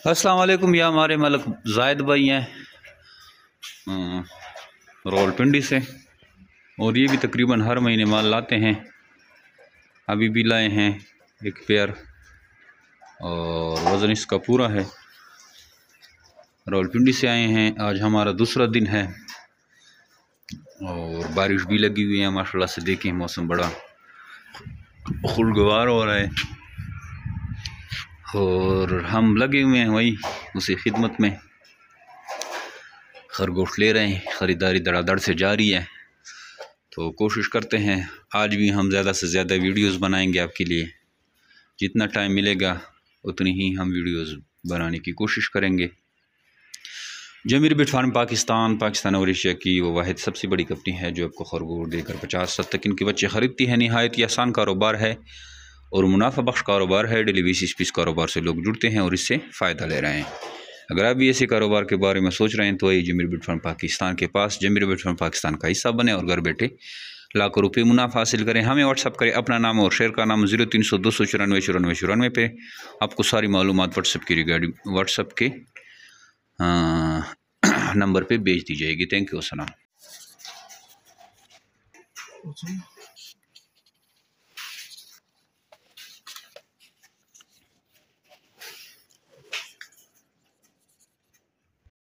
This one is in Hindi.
अस्सलाम वालेकुम। यह हमारे मलक जायद भाई हैं रावलपिंडी से, और ये भी तकरीबन हर महीने माल लाते हैं। अभी भी लाए हैं एक पेयर और वज़न इसका पूरा है। रावलपिंडी से आए हैं। आज हमारा दूसरा दिन है और बारिश भी लगी हुई है माशाल्लाह से। देखें मौसम बड़ा खुशगवार हो रहा है और हम लगे हुए हैं वही उसी खिदमत में। खरगोश ले रहे हैं, ख़रीदारी धड़ाधड़ से जारी है। तो कोशिश करते हैं आज भी हम ज़्यादा से ज़्यादा वीडियोस बनाएंगे आपके लिए। जितना टाइम मिलेगा उतनी ही हम वीडियोस बनाने की कोशिश करेंगे। जमीर बिट फार्म पाकिस्तान और एशिया की वो वाहिद सबसे बड़ी कंपनी है जो आपको खरगोश देकर 50 तक इनके बच्चे ख़रीदती है। नहायत ही आसान कारोबार है और मुनाफा बख्श कारोबार है। डेली बेसिस पे इस कारोबार से लोग जुड़ते हैं और इससे फ़ायदा ले रहे हैं। अगर आप भी ऐसे कारोबार के बारे में सोच रहे हैं तो ये जमीर बिट फार्म पाकिस्तान के पास जमीर बिट फार्म पाकिस्तान का हिस्सा बने और घर बैठे लाखों रुपये मुनाफा हासिल करें। हमें व्हाट्सअप करें अपना नाम और शेयर का नाम 0300 294 94 94 पे। आपको सारी मालूमात व्हाट्सअप की रिगार्डिंग व्हाट्सअप के नंबर पे भेज दी जाएगी। Thank you. अस्सलाम।